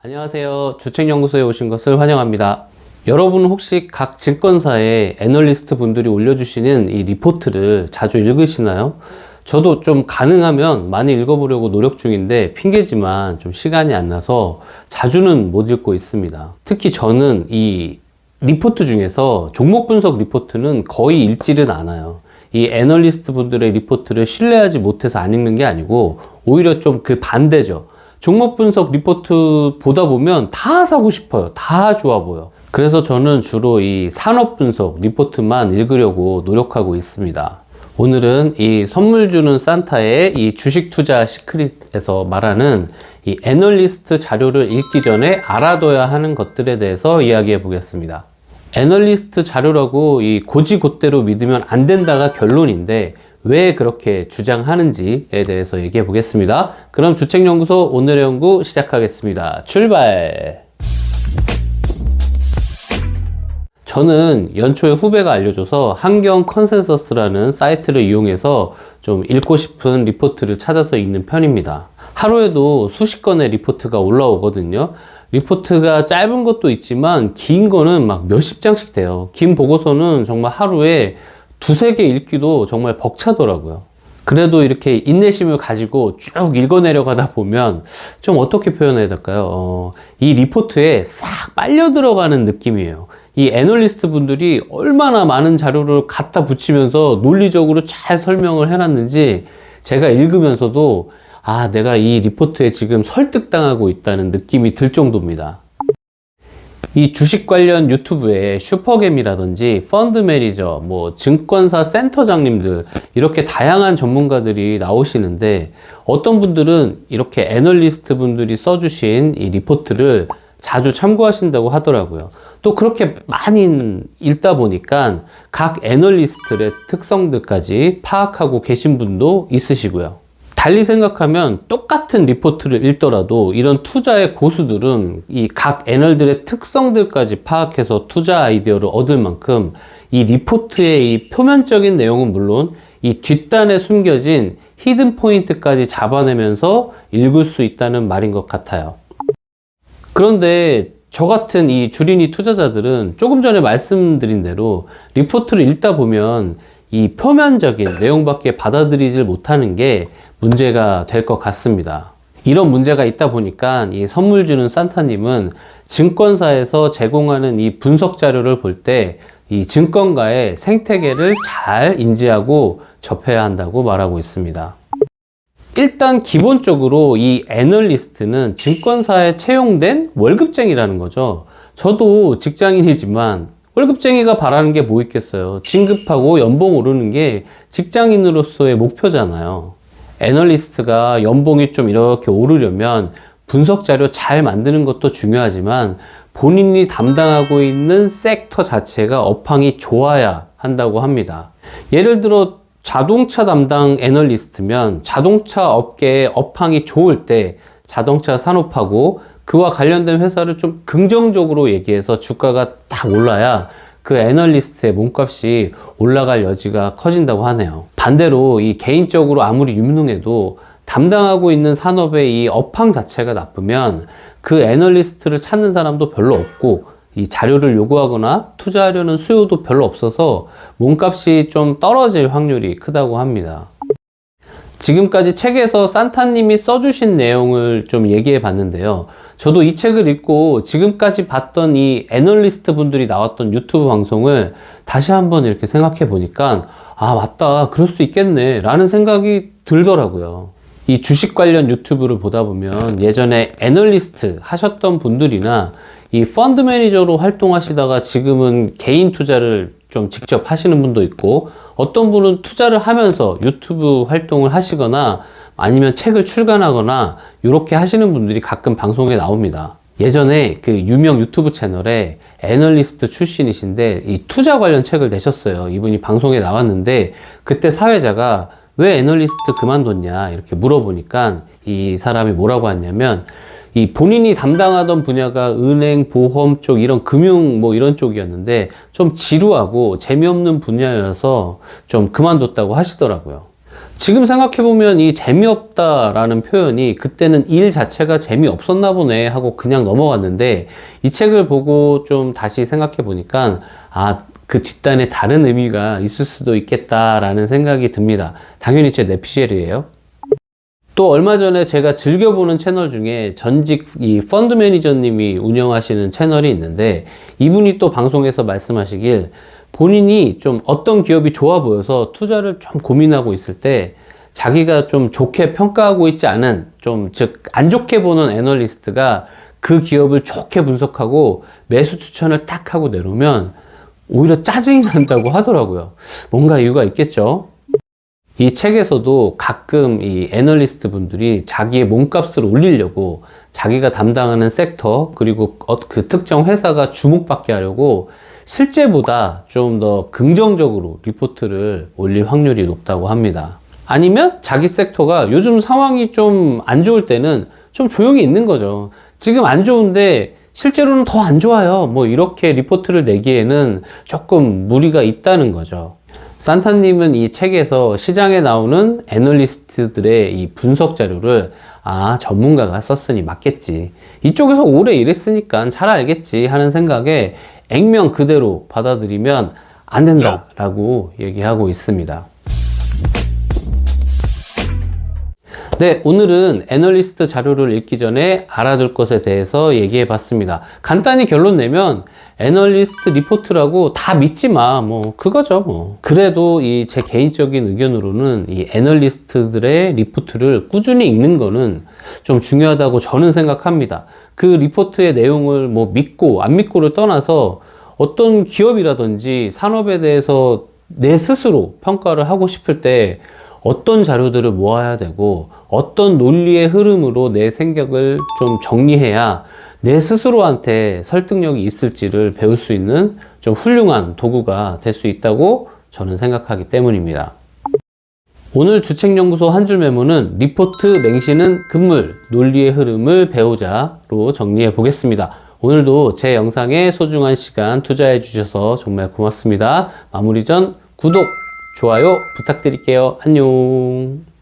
안녕하세요. 주책연구소에 오신 것을 환영합니다. 여러분 혹시 각 증권사의 애널리스트 분들이 올려주시는 이 리포트를 자주 읽으시나요? 저도 좀 가능하면 많이 읽어보려고 노력 중인데 핑계지만 좀 시간이 안 나서 자주는 못 읽고 있습니다. 특히 저는 이 리포트 중에서 종목 분석 리포트는 거의 읽지는 않아요. 이 애널리스트 분들의 리포트를 신뢰하지 못해서 안 읽는 게 아니고 오히려 좀 그 반대죠. 종목 분석 리포트 보다 보면 다 사고 싶어요. 다 좋아 보여. 그래서 저는 주로 이 산업 분석 리포트만 읽으려고 노력하고 있습니다. 오늘은 이 선물 주는 산타의 이 주식 투자 시크릿에서 말하는 이 애널리스트 자료를 읽기 전에 알아둬야 하는 것들에 대해서 이야기해 보겠습니다. 애널리스트 자료라고 이 고지고대로 믿으면 안 된다가 결론인데 왜 그렇게 주장하는지에 대해서 얘기해 보겠습니다. 그럼 주책연구소 오늘의 연구 시작하겠습니다. 출발! 저는 연초에 후배가 알려줘서 한경 컨센서스라는 사이트를 이용해서 좀 읽고 싶은 리포트를 찾아서 읽는 편입니다. 하루에도 수십 건의 리포트가 올라오거든요. 리포트가 짧은 것도 있지만 긴 거는 막 몇십 장씩 돼요. 긴 보고서는 정말 하루에 두세 개 읽기도 정말 벅차더라고요. 그래도 이렇게 인내심을 가지고 쭉 읽어내려가다 보면 좀 어떻게 표현해야 될까요? 이 리포트에 싹 빨려 들어가는 느낌이에요. 이 애널리스트 분들이 얼마나 많은 자료를 갖다 붙이면서 논리적으로 잘 설명을 해놨는지 제가 읽으면서도 내가 이 리포트에 지금 설득당하고 있다는 느낌이 들 정도입니다. 이 주식 관련 유튜브에 슈퍼겜이라든지 펀드 매니저, 증권사 센터장님들 이렇게 다양한 전문가들이 나오시는데 어떤 분들은 이렇게 애널리스트 분들이 써주신 이 리포트를 자주 참고하신다고 하더라고요. 또 그렇게 많이 읽다 보니까 각 애널리스트의 특성들까지 파악하고 계신 분도 있으시고요. 달리 생각하면 똑같은 리포트를 읽더라도 이런 투자의 고수들은 이 각 애널들의 특성들까지 파악해서 투자 아이디어를 얻을 만큼 이 리포트의 이 표면적인 내용은 물론 이 뒷단에 숨겨진 히든 포인트까지 잡아내면서 읽을 수 있다는 말인 것 같아요. 그런데 저 같은 이 주린이 투자자들은 조금 전에 말씀드린 대로 리포트를 읽다 보면 이 표면적인 내용밖에 받아들이질 못하는 게 문제가 될 것 같습니다. 이런 문제가 있다 보니까 이 선물 주는 산타님은 증권사에서 제공하는 이 분석 자료를 볼 때 이 증권가의 생태계를 잘 인지하고 접해야 한다고 말하고 있습니다. 일단 기본적으로 이 애널리스트는 증권사에 채용된 월급쟁이라는 거죠. 저도 직장인이지만 월급쟁이가 바라는 게 뭐 있겠어요. 진급하고 연봉 오르는 게 직장인으로서의 목표잖아요. 애널리스트가 연봉이 좀 이렇게 오르려면 분석 자료 잘 만드는 것도 중요하지만 본인이 담당하고 있는 섹터 자체가 업황이 좋아야 한다고 합니다. 예를 들어 자동차 담당 애널리스트면 자동차 업계의 업황이 좋을 때 자동차 산업하고 그와 관련된 회사를 좀 긍정적으로 얘기해서 주가가 딱 올라야 그 애널리스트의 몸값이 올라갈 여지가 커진다고 하네요. 반대로 이 개인적으로 아무리 유능해도 담당하고 있는 산업의 이 업황 자체가 나쁘면 그 애널리스트를 찾는 사람도 별로 없고 이 자료를 요구하거나 투자하려는 수요도 별로 없어서 몸값이 좀 떨어질 확률이 크다고 합니다. 지금까지 책에서 산타님이 써주신 내용을 좀 얘기해 봤는데요. 저도 이 책을 읽고 지금까지 봤던 이 애널리스트 분들이 나왔던 유튜브 방송을 다시 한번 이렇게 생각해 보니까 맞다, 그럴 수 있겠네 라는 생각이 들더라고요. 이 주식 관련 유튜브를 보다 보면 예전에 애널리스트 하셨던 분들이나 이 펀드 매니저로 활동하시다가 지금은 개인 투자를 좀 직접 하시는 분도 있고 어떤 분은 투자를 하면서 유튜브 활동을 하시거나 아니면 책을 출간하거나 이렇게 하시는 분들이 가끔 방송에 나옵니다. 예전에 그 유명 유튜브 채널에 애널리스트 출신이신데 이 투자 관련 책을 내셨어요. 이분이 방송에 나왔는데 그때 사회자가 왜 애널리스트 그만뒀냐 이렇게 물어보니까 이 사람이 뭐라고 했냐면 이 본인이 담당하던 분야가 은행, 보험 쪽 이런 금융 이런 쪽이었는데 좀 지루하고 재미없는 분야여서 좀 그만뒀다고 하시더라고요. 지금 생각해보면 이 재미없다라는 표현이 그때는 일 자체가 재미없었나 보네 하고 그냥 넘어갔는데, 이 책을 보고 좀 다시 생각해보니까 그 뒷단에 다른 의미가 있을 수도 있겠다라는 생각이 듭니다. 당연히 제 뇌피셜이에요. 또 얼마 전에 제가 즐겨보는 채널 중에 전직 이 펀드 매니저님이 운영하시는 채널이 있는데, 이분이 또 방송에서 말씀하시길, 본인이 좀 어떤 기업이 좋아 보여서 투자를 좀 고민하고 있을 때 자기가 좀 좋게 평가하고 있지 않은, 즉 안 좋게 보는 애널리스트가 그 기업을 좋게 분석하고 매수 추천을 딱 하고 내놓으면 오히려 짜증이 난다고 하더라고요. 뭔가 이유가 있겠죠. 이 책에서도 가끔 이 애널리스트 분들이 자기의 몸값을 올리려고 자기가 담당하는 섹터 그리고 그 특정 회사가 주목받게 하려고 실제보다 좀 더 긍정적으로 리포트를 올릴 확률이 높다고 합니다. 아니면 자기 섹터가 요즘 상황이 좀 안 좋을 때는 좀 조용히 있는 거죠. 지금 안 좋은데 실제로는 더 안 좋아요. 뭐 이렇게 리포트를 내기에는 조금 무리가 있다는 거죠. 산타님은 이 책에서 시장에 나오는 애널리스트들의 이 분석 자료를 전문가가 썼으니 맞겠지, 이쪽에서 오래 일했으니까 잘 알겠지 하는 생각에 액면 그대로 받아들이면 안 된다라고 얘기하고 있습니다. 네, 오늘은 애널리스트 자료를 읽기 전에 알아둘 것에 대해서 얘기해 봤습니다. 간단히 결론 내면 애널리스트 리포트라고 다 믿지 마, 뭐 그거죠 뭐. 그래도 이 제 개인적인 의견으로는 이 애널리스트들의 리포트를 꾸준히 읽는 거는 좀 중요하다고 저는 생각합니다. 그 리포트의 내용을 뭐 믿고 안 믿고를 떠나서 어떤 기업이라든지 산업에 대해서 내 스스로 평가를 하고 싶을 때 어떤 자료들을 모아야 되고 어떤 논리의 흐름으로 내 생각을 좀 정리해야 내 스스로한테 설득력이 있을지를 배울 수 있는 좀 훌륭한 도구가 될 수 있다고 저는 생각하기 때문입니다. 오늘 주책연구소 한 줄 메모는 리포트 맹신은 금물, 논리의 흐름을 배우자로 정리해 보겠습니다. 오늘도 제 영상에 소중한 시간 투자해 주셔서 정말 고맙습니다. 마무리 전 구독, 좋아요 부탁드릴게요. 안녕.